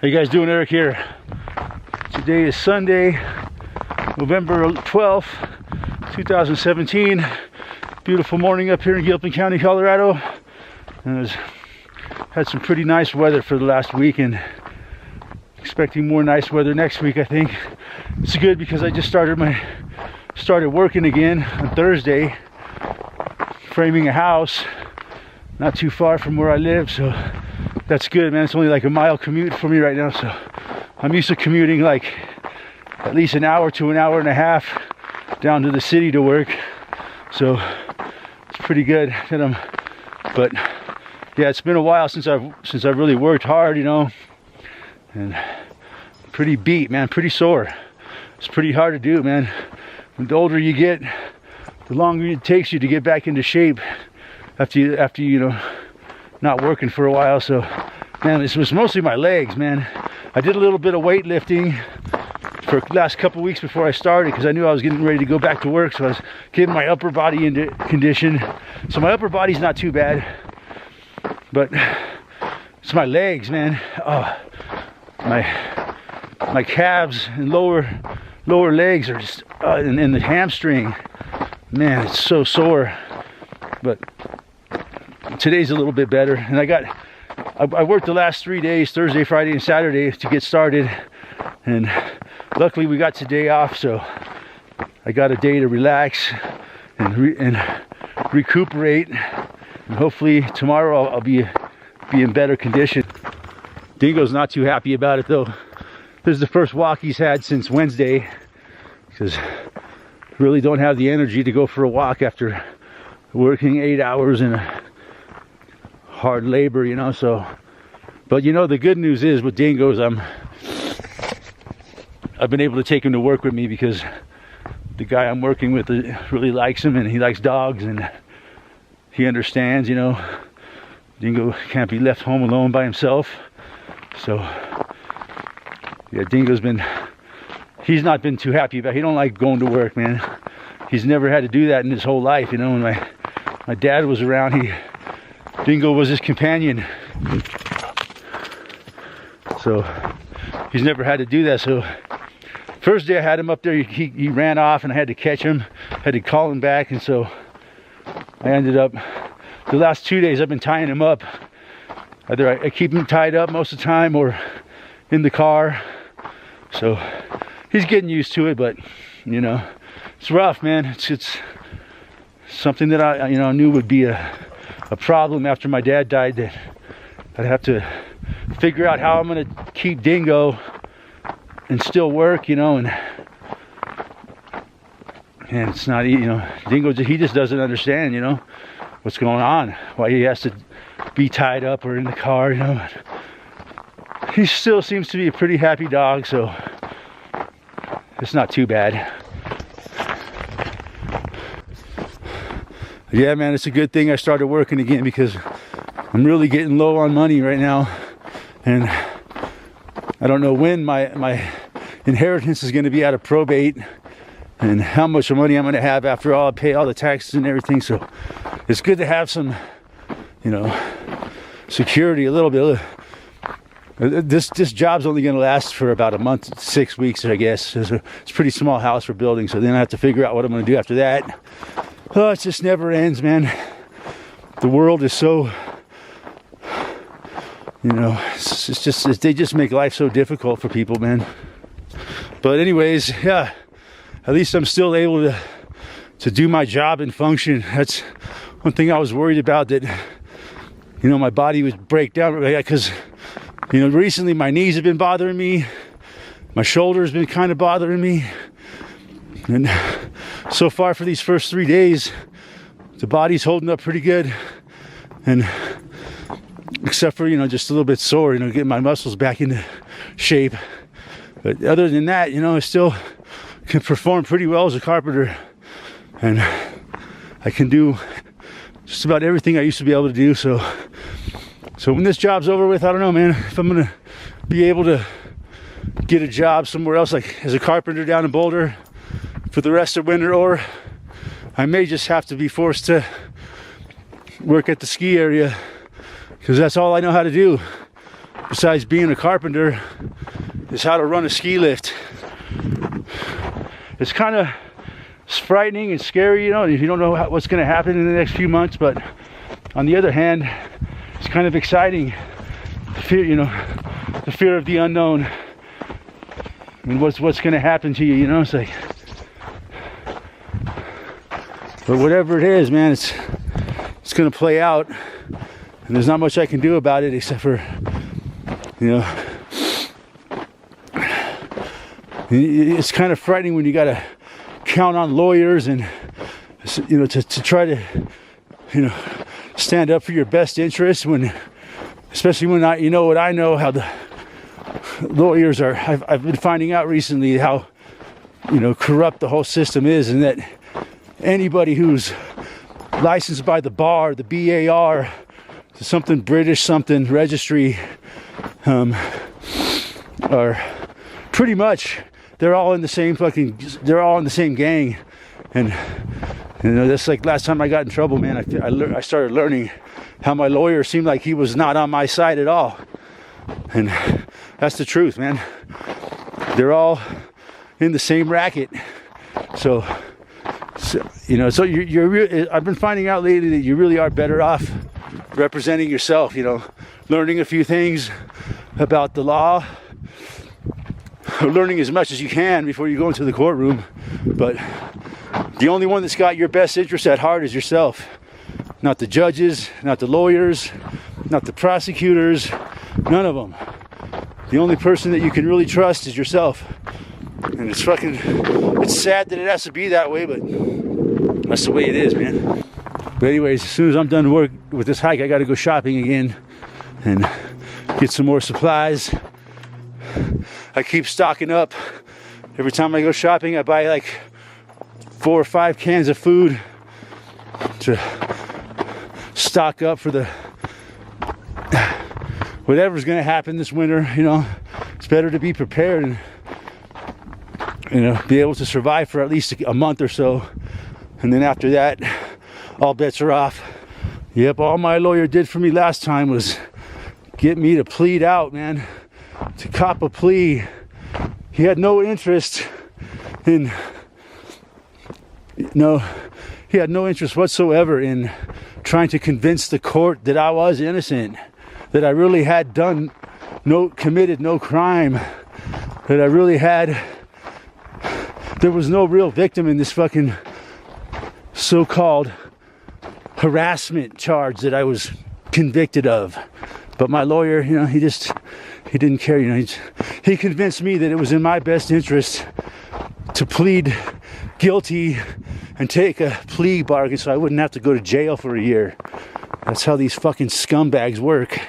How you guys doing? Eric here. Today is Sunday, November 12th, 2017. Beautiful morning up here in Gilpin County, Colorado. And had some pretty nice weather for the last week, and expecting more nice weather next week. I think it's good because I just started working again on Thursday, framing a house not too far from where I live, so that's good, man. It's only like a mile commute for me right now, so I'm used to commuting like at least an hour to an hour and a half down to the city to work, so it's pretty good. But yeah, it's been a while since I've really worked hard, you know, and pretty beat, man, pretty sore. It's pretty hard to do, man. The older you get, the longer it takes you to get back into shape after you know, not working for a while. So man, this was mostly my legs, man. I did a little bit of weightlifting for the last couple weeks before I started because I knew I was getting ready to go back to work, so I was getting my upper body into condition. So my upper body's not too bad, but it's my legs, man. Oh, my calves and lower legs are just and the hamstring, man, it's so sore. But today's a little bit better, and I worked the last 3 days, Thursday, Friday, and Saturday, to get started, and luckily we got today off, so I got a day to relax and recuperate, and hopefully tomorrow I'll be in better condition. Dingo's not too happy about it though. This is the first walk he's had since Wednesday, because really don't have the energy to go for a walk after working 8 hours in a hard labor, you know. So, but you know, the good news is with Dingo's, I've been able to take him to work with me because the guy I'm working with really likes him, and he likes dogs, and he understands, you know, Dingo can't be left home alone by himself. So yeah, he's not been too happy about it. He don't like going to work, man. He's never had to do that in his whole life, you know. When my dad was around, Dingo was his companion, so he's never had to do that. So first day I had him up there, he ran off, and I had to catch him, had to call him back, and so I ended up, the last 2 days I've been tying him up. Either I keep him tied up most of the time or in the car. So he's getting used to it, but you know, it's rough, man. It's something that I knew would be a problem after my dad died, that I'd have to figure out how I'm gonna keep Dingo and still work, you know, and it's not, you know, Dingo, he just doesn't understand, you know, what's going on, why he has to be tied up or in the car, you know. He still seems to be a pretty happy dog, so it's not too bad. Yeah, man, it's a good thing I started working again, because I'm really getting low on money right now, and I don't know when my inheritance is going to be out of probate and how much money I'm going to have after I pay all the taxes and everything. So it's good to have some, you know, security a little bit. This job's only going to last for about a month, 6 weeks, I guess. It's a pretty small house we're building, so then I have to figure out what I'm going to do after that. Oh, it just never ends, man. The world is so, you know, they just make life so difficult for people, man. But anyways, yeah, at least I'm still able to do my job and function. That's one thing I was worried about, that, you know, my body would break down, because, you know, recently my knees have been bothering me, my shoulder's been kind of bothering me, and so far for these first 3 days, the body's holding up pretty good, and except for, you know, just a little bit sore, you know, getting my muscles back into shape. But other than that, you know, I still can perform pretty well as a carpenter, and I can do just about everything I used to be able to do. So when this job's over with, I don't know, man, if I'm gonna be able to get a job somewhere else, like as a carpenter down in Boulder for the rest of winter, or I may just have to be forced to work at the ski area, because that's all I know how to do. besides being a carpenter, is how to run a ski lift. It's kind of frightening and scary, you know, if you don't know what's going to happen in the next few months. But on the other hand, it's kind of exciting. The fear, you know, the fear of the unknown and what's going to happen to you. You know, it's like, but whatever it is, man, it's going to play out, and there's not much I can do about it except for, you know, it's kind of frightening when you got to count on lawyers and, you know, to try to, you know, stand up for your best interests, when, especially when you know what I know, how the lawyers are. I've been finding out recently how, you know, corrupt the whole system is, and that anybody who's licensed by the bar, the BAR, something British, something registry, are pretty much, they're all in the same gang. And you know, that's like last time I got in trouble, man. I started learning how my lawyer seemed like he was not on my side at all. And that's the truth, man. They're all in the same racket. So you know, so I've been finding out lately that you really are better off representing yourself, you know, learning a few things about the law, learning as much as you can before you go into the courtroom. But the only one that's got your best interest at heart is yourself. Not the judges, not the lawyers, not the prosecutors, none of them. The only person that you can really trust is yourself. And it's sad that it has to be that way, but that's the way it is, man. But anyways, as soon as I'm done work with this hike, I got to go shopping again and get some more supplies. I keep stocking up. Every time I go shopping, I buy like 4 or 5 cans of food to stock up for the whatever's going to happen this winter. You know, it's better to be prepared and, you know, be able to survive for at least a month or so. And then after that, all bets are off. Yep, all my lawyer did for me last time was get me to plead out, man. To cop a plea. He had no interest in, he had no interest whatsoever in trying to convince the court that I was innocent, that I really had committed no crime, that I really there was no real victim in this fucking so-called harassment charge that I was convicted of. But my lawyer, you know, he didn't care, you know. He convinced me that it was in my best interest to plead guilty and take a plea bargain so I wouldn't have to go to jail for a year. That's how these fucking scumbags work.